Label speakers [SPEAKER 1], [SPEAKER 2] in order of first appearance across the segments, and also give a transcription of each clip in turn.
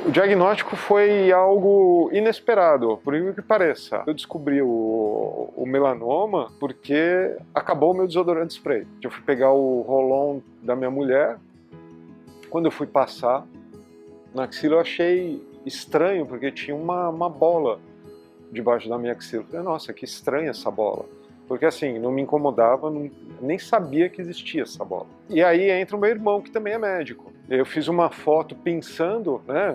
[SPEAKER 1] O diagnóstico foi algo inesperado, por incrível que pareça. Eu descobri o melanoma porque acabou o meu desodorante spray. Eu fui pegar o roll-on da minha mulher, quando eu fui passar na axila eu achei estranho, porque tinha uma bola debaixo da minha axila. Eu falei, nossa, que estranha essa bola. Porque assim, não me incomodava, nem sabia que existia essa bola. E aí entra o meu irmão, que também é médico. Eu fiz uma foto pensando, né?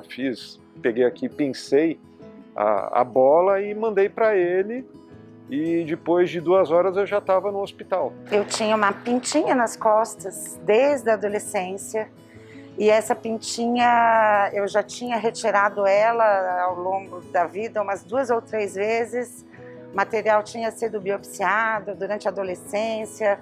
[SPEAKER 1] Peguei aqui, pincei a bola e mandei para ele. E depois de 2 horas eu já estava no hospital.
[SPEAKER 2] Eu tinha uma pintinha nas costas desde a adolescência. E essa pintinha, eu já tinha retirado ela ao longo da vida umas 2 ou 3 vezes. O material tinha sido biopsiado durante a adolescência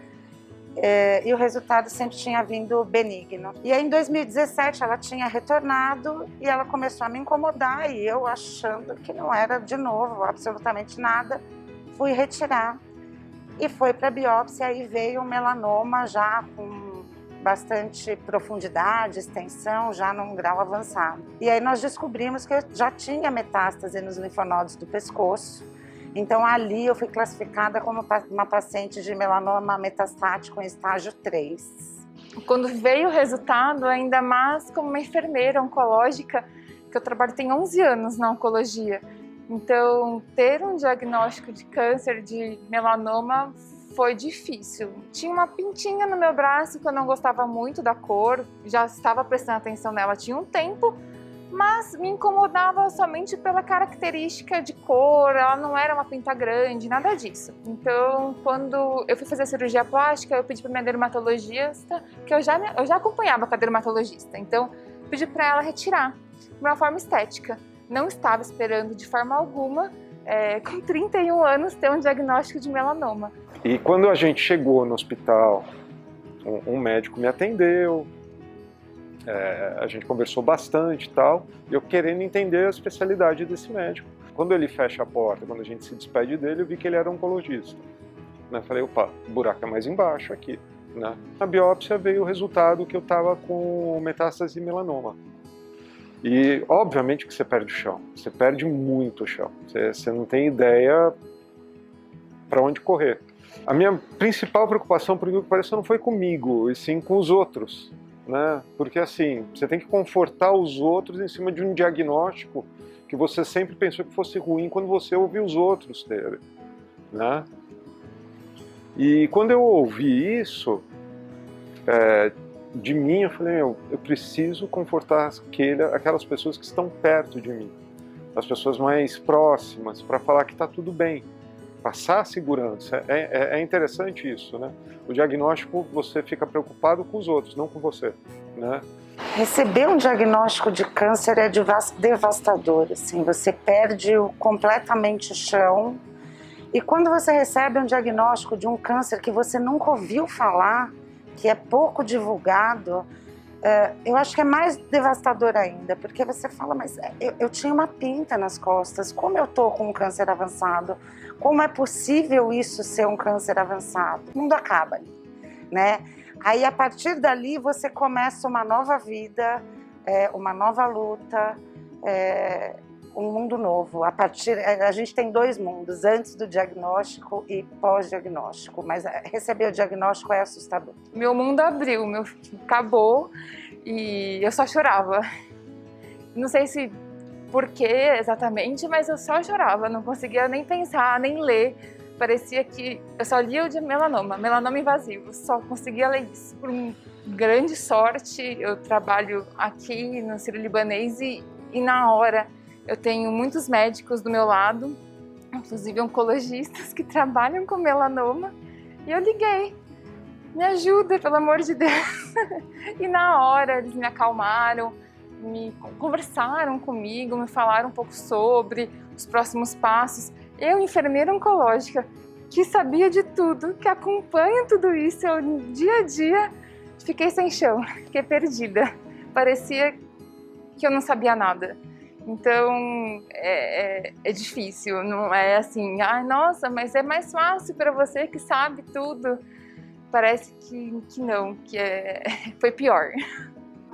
[SPEAKER 2] e o resultado sempre tinha vindo benigno. E aí em 2017 ela tinha retornado e ela começou a me incomodar e eu achando que não era de novo absolutamente nada, fui retirar e foi para a biópsia e veio um melanoma já com bastante profundidade, extensão, já num grau avançado. E aí nós descobrimos que eu já tinha metástase nos linfonodos do pescoço. Então ali eu fui classificada como uma paciente de melanoma metastático em estágio 3.
[SPEAKER 3] Quando veio o resultado, ainda mais como uma enfermeira oncológica, que eu trabalho tem 11 anos na oncologia. Então ter um diagnóstico de câncer de melanoma foi difícil. Tinha uma pintinha no meu braço que eu não gostava muito da cor, já estava prestando atenção nela tinha um tempo, mas me incomodava somente pela característica de cor, ela não era uma pinta grande, nada disso. Então, quando eu fui fazer a cirurgia plástica, eu pedi para minha dermatologista, que eu já acompanhava com a dermatologista, então pedi para ela retirar, de uma forma estética. Não estava esperando de forma alguma, com 31 anos, ter um diagnóstico de melanoma.
[SPEAKER 1] E quando a gente chegou no hospital, um médico me atendeu, a gente conversou bastante e tal, eu querendo entender a especialidade desse médico. Quando ele fecha a porta, quando a gente se despede dele, eu vi que ele era oncologista. Né? Falei, opa, o buraco é mais embaixo aqui. Né? Na biópsia veio o resultado que eu estava com metástase de melanoma. E obviamente que você perde o chão, você perde muito o chão, você não tem ideia para onde correr. A minha principal preocupação, por incrível que pareça, não foi comigo, e sim com os outros. Né? Porque assim, você tem que confortar os outros em cima de um diagnóstico que você sempre pensou que fosse ruim quando você ouviu os outros terem. Né? E quando eu ouvi isso, de mim, eu falei, eu preciso confortar aquelas pessoas que estão perto de mim, as pessoas mais próximas, para falar que está tudo bem, passar a segurança. É interessante isso, né? O diagnóstico, você fica preocupado com os outros, não com você, né?
[SPEAKER 2] Receber um diagnóstico de câncer é devastador, assim, você perde completamente o chão. E quando você recebe um diagnóstico de um câncer que você nunca ouviu falar, que é pouco divulgado, eu acho que é mais devastador ainda, porque você fala, mas eu tinha uma pinta nas costas, como eu tô com um câncer avançado? Como é possível isso ser um câncer avançado? O mundo acaba ali, né? Aí a partir dali você começa uma nova vida, uma nova luta, um mundo novo. A gente tem 2 mundos, antes do diagnóstico e pós-diagnóstico, mas receber o diagnóstico é assustador.
[SPEAKER 3] Meu mundo abriu, acabou e eu só chorava. Não sei se por que exatamente, mas eu só chorava, não conseguia nem pensar, nem ler. Parecia que eu só lia o de melanoma invasivo, só conseguia ler isso. Por grande sorte, eu trabalho aqui no Sírio-Libanês e na hora eu tenho muitos médicos do meu lado, inclusive oncologistas que trabalham com melanoma, e eu liguei, me ajuda, pelo amor de Deus. E na hora eles me acalmaram, conversaram comigo, me falaram um pouco sobre os próximos passos. Eu, enfermeira oncológica, que sabia de tudo, que acompanha tudo isso, eu dia a dia fiquei sem chão, fiquei perdida. Parecia que eu não sabia nada. Então é difícil, não é assim, ai nossa, mas é mais fácil para você que sabe tudo. Parece que não, foi pior.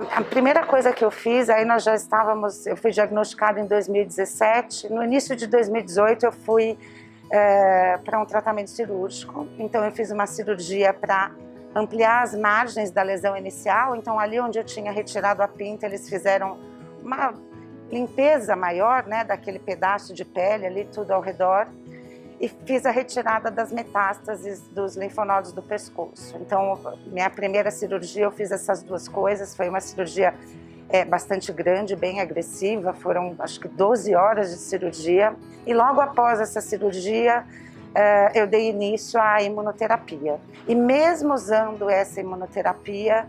[SPEAKER 2] A primeira coisa que eu fiz, aí eu fui diagnosticada em 2017, no início de 2018 eu fui para um tratamento cirúrgico, então eu fiz uma cirurgia para ampliar as margens da lesão inicial, então ali onde eu tinha retirado a pinta, eles fizeram uma limpeza maior, né, daquele pedaço de pele ali, tudo ao redor, e fiz a retirada das metástases dos linfonodos do pescoço. Então, minha primeira cirurgia eu fiz essas duas coisas, foi uma cirurgia bastante grande, bem agressiva, foram acho que 12 horas de cirurgia, e logo após essa cirurgia eu dei início à imunoterapia. E mesmo usando essa imunoterapia,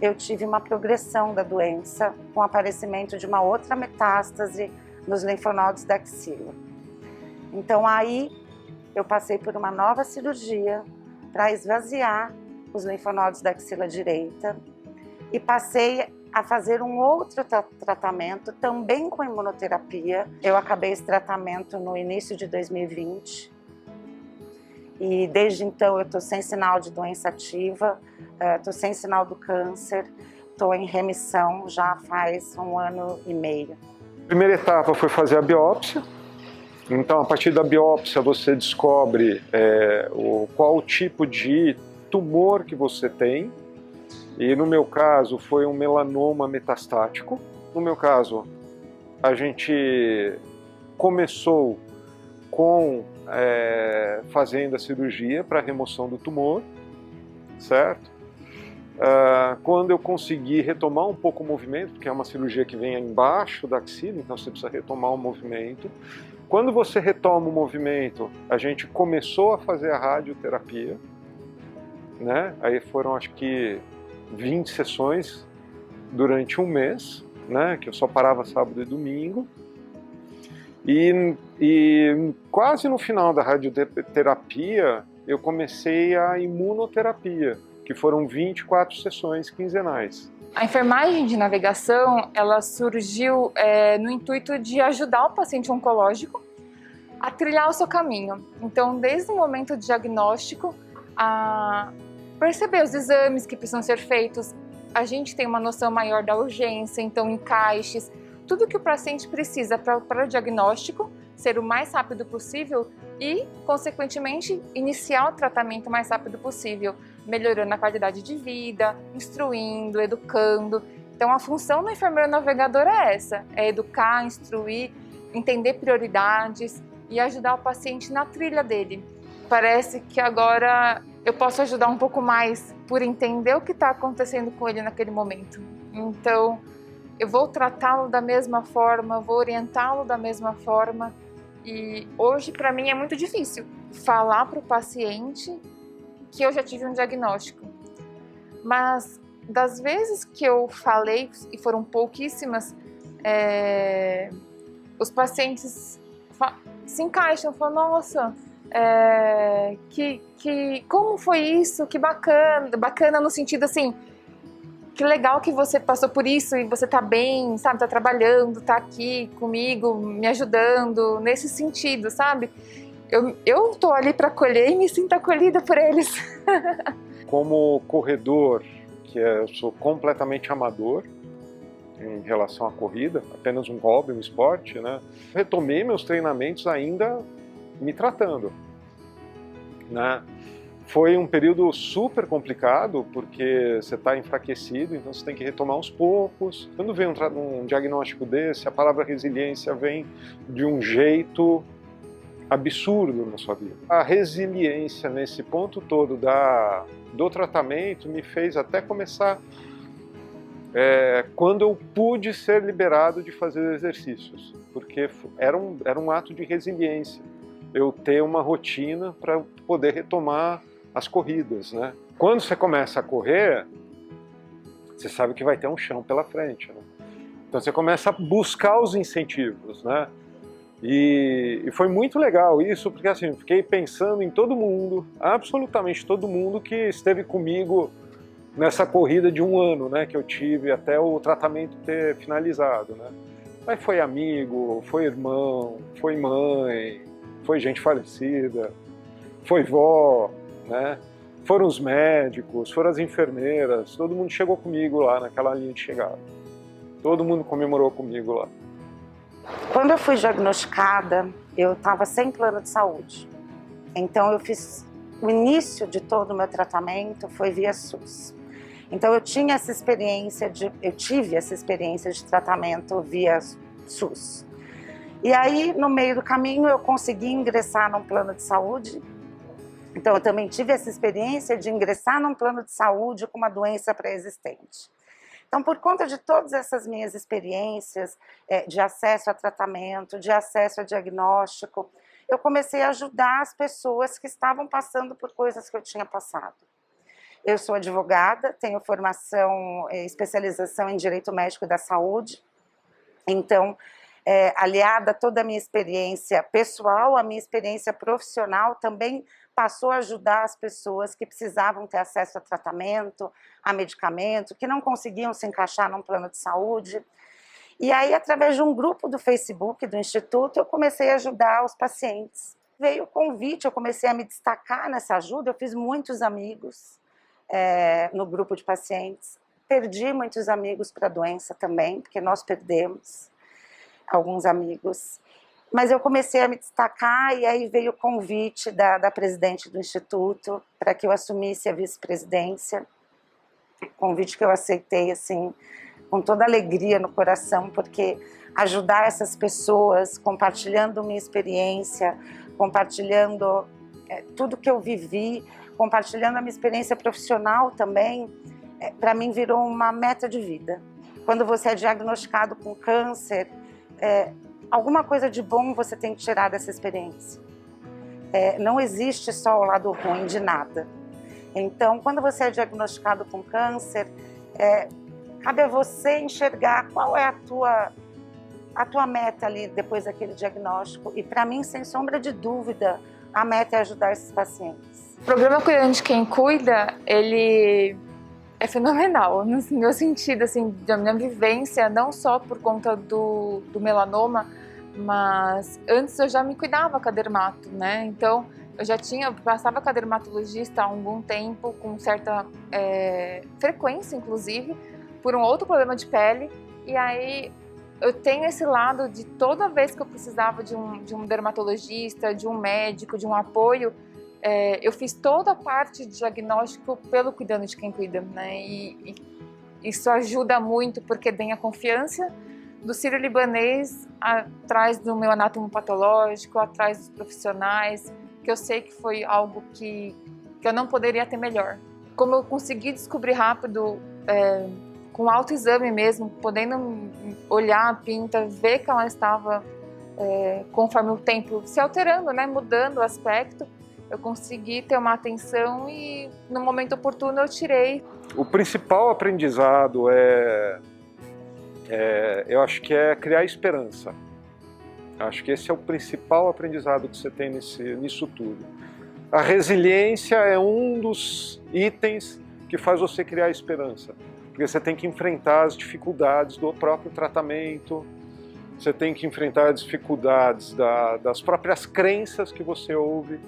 [SPEAKER 2] eu tive uma progressão da doença, com o aparecimento de uma outra metástase nos linfonodos da axila. Então aí eu passei por uma nova cirurgia para esvaziar os linfonodos da axila direita e passei a fazer um outro tratamento, também com imunoterapia. Eu acabei esse tratamento no início de 2020 e desde então eu estou sem sinal de doença ativa, estou sem sinal do câncer, estou em remissão já faz 1 ano e meio.
[SPEAKER 1] A primeira etapa foi fazer a biópsia. Então, a partir da biópsia, você descobre qual tipo de tumor que você tem. E no meu caso, foi um melanoma metastático. No meu caso, a gente começou com fazendo a cirurgia para remoção do tumor, certo? Quando eu consegui retomar um pouco o movimento, porque é uma cirurgia que vem embaixo da axila, então você precisa retomar o movimento. Quando você retoma o movimento, a gente começou a fazer a radioterapia, né? Aí foram acho que 20 sessões durante 1 mês, né? Que eu só parava sábado e domingo. E quase no final da radioterapia, eu comecei a imunoterapia, que foram 24 sessões quinzenais.
[SPEAKER 3] A enfermagem de navegação, ela surgiu no intuito de ajudar o paciente oncológico a trilhar o seu caminho. Então, desde o momento do diagnóstico, a perceber os exames que precisam ser feitos, a gente tem uma noção maior da urgência, então encaixes, tudo que o paciente precisa para o diagnóstico ser o mais rápido possível e, consequentemente, iniciar o tratamento o mais rápido possível, melhorando a qualidade de vida, instruindo, educando. Então, a função do enfermeiro navegador é essa, é educar, instruir, entender prioridades e ajudar o paciente na trilha dele. Parece que agora eu posso ajudar um pouco mais por entender o que está acontecendo com ele naquele momento. Então, eu vou tratá-lo da mesma forma, vou orientá-lo da mesma forma. E hoje, para mim, é muito difícil falar para o paciente que eu já tive um diagnóstico. Mas, das vezes que eu falei, e foram pouquíssimas, os pacientes se encaixam, falam, nossa, como foi isso? Que bacana no sentido assim, que legal que você passou por isso e você tá bem, sabe, tá trabalhando, tá aqui comigo, me ajudando, nesse sentido, sabe? Eu tô ali para acolher e me sinto acolhida por eles.
[SPEAKER 1] Como corredor, eu sou completamente amador em relação à corrida, apenas um hobby, um esporte, né? Retomei meus treinamentos ainda me tratando, né? Foi um período super complicado, porque você está enfraquecido, então você tem que retomar aos poucos. Quando vem um diagnóstico desse, a palavra resiliência vem de um jeito absurdo na sua vida. A resiliência nesse ponto todo do tratamento me fez até começar quando eu pude ser liberado de fazer exercícios, porque era um ato de resiliência, eu ter uma rotina para poder retomar as corridas, né? Quando você começa a correr, você sabe que vai ter um chão pela frente, né? Então você começa a buscar os incentivos, né? E foi muito legal isso, porque assim, eu fiquei pensando em todo mundo, absolutamente todo mundo que esteve comigo nessa corrida de 1 ano, né, que eu tive até o tratamento ter finalizado, né? Aí foi amigo, foi irmão, foi mãe, foi gente falecida, foi vó, né? foram os médicos, foram as enfermeiras, todo mundo chegou comigo lá naquela linha de chegada. Todo mundo comemorou comigo lá.
[SPEAKER 2] Quando eu fui diagnosticada, eu estava sem plano de saúde. Então eu fiz o início de todo o meu tratamento foi via SUS. Então eu tive essa experiência de tratamento via SUS. E aí no meio do caminho eu consegui ingressar num plano de saúde. Então eu também tive essa experiência de ingressar num plano de saúde com uma doença pré-existente. Então, por conta de todas essas minhas experiências de acesso a tratamento, de acesso a diagnóstico, eu comecei a ajudar as pessoas que estavam passando por coisas que eu tinha passado. Eu sou advogada, tenho formação, especialização em Direito Médico da Saúde. Então, aliada a toda a minha experiência pessoal, a minha experiência profissional também passou a ajudar as pessoas que precisavam ter acesso a tratamento, a medicamento, que não conseguiam se encaixar num plano de saúde. E aí, através de um grupo do Facebook do Instituto, eu comecei a ajudar os pacientes. Veio o convite, eu comecei a me destacar nessa ajuda, eu fiz muitos amigos no grupo de pacientes. Perdi muitos amigos para a doença também, porque nós perdemos alguns amigos. Mas eu comecei a me destacar e aí veio o convite da presidente do Instituto para que eu assumisse a vice-presidência. Convite que eu aceitei assim, com toda alegria no coração, porque ajudar essas pessoas, compartilhando minha experiência, compartilhando tudo que eu vivi, compartilhando a minha experiência profissional também, para mim virou uma meta de vida. Quando você é diagnosticado com câncer, alguma coisa de bom você tem que tirar dessa experiência. Não existe só o lado ruim de nada. Então, quando você é diagnosticado com câncer, cabe a você enxergar qual é a tua meta ali depois daquele diagnóstico. E para mim, sem sombra de dúvida, a meta é ajudar esses pacientes.
[SPEAKER 3] O programa Cuidando de Quem Cuida, ele é fenomenal, no meu sentido, assim, da minha vivência, não só por conta do melanoma, mas antes eu já me cuidava com a dermato, né? Então, eu passava com a dermatologista há algum tempo, com certa frequência, inclusive, por um outro problema de pele, e aí eu tenho esse lado de toda vez que eu precisava de um dermatologista, de um médico, de um apoio, eu fiz toda a parte de diagnóstico pelo Cuidando de Quem Cuida, né? E isso ajuda muito porque tem a confiança do sírio-libanês atrás do meu anátomo patológico, atrás dos profissionais, que eu sei que foi algo que eu não poderia ter melhor. Como eu consegui descobrir rápido, com autoexame mesmo, podendo olhar a pinta, ver que ela estava, conforme o tempo se alterando, né, mudando o aspecto, eu consegui ter uma atenção e no momento oportuno eu tirei.
[SPEAKER 1] O principal aprendizado eu acho que é criar esperança. Acho que esse é o principal aprendizado que você tem nisso tudo. A resiliência é um dos itens que faz você criar esperança, porque você tem que enfrentar as dificuldades do próprio tratamento, você tem que enfrentar as dificuldades das próprias crenças que você ouve.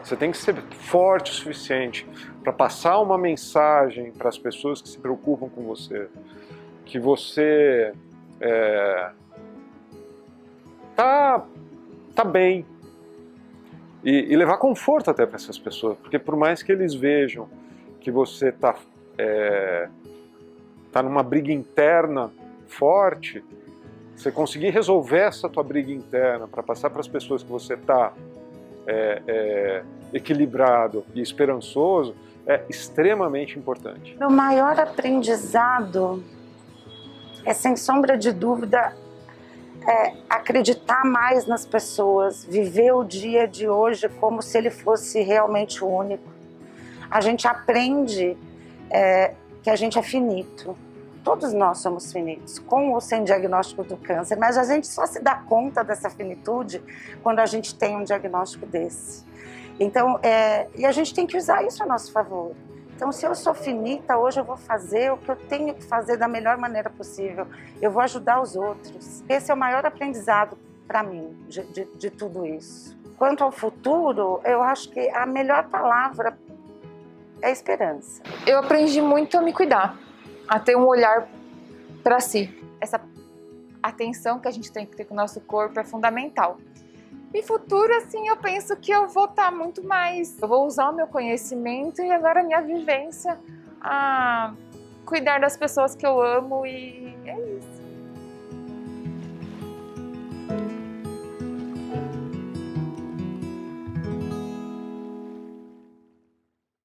[SPEAKER 1] Você tem que ser forte o suficiente para passar uma mensagem para as pessoas que se preocupam com você, que você tá bem, e levar conforto até para essas pessoas, porque por mais que eles vejam que você tá numa briga interna forte, você conseguir resolver essa tua briga interna para passar para as pessoas que você tá equilibrado e esperançoso é extremamente importante.
[SPEAKER 2] O maior aprendizado sem sombra de dúvida, acreditar mais nas pessoas, viver o dia de hoje como se ele fosse realmente único. A gente aprende que a gente é finito. Todos nós somos finitos, com ou sem diagnóstico do câncer, mas a gente só se dá conta dessa finitude quando a gente tem um diagnóstico desse. Então, e a gente tem que usar isso a nosso favor. Então, se eu sou finita, hoje eu vou fazer o que eu tenho que fazer da melhor maneira possível. Eu vou ajudar os outros. Esse é o maior aprendizado para mim, de tudo isso. Quanto ao futuro, eu acho que a melhor palavra é esperança.
[SPEAKER 3] Eu aprendi muito a me cuidar, a ter um olhar para si. Essa atenção que a gente tem que ter com o nosso corpo é fundamental. E futuro, assim, eu penso que eu vou estar muito mais... Eu vou usar o meu conhecimento e agora a minha vivência a cuidar das pessoas que eu amo e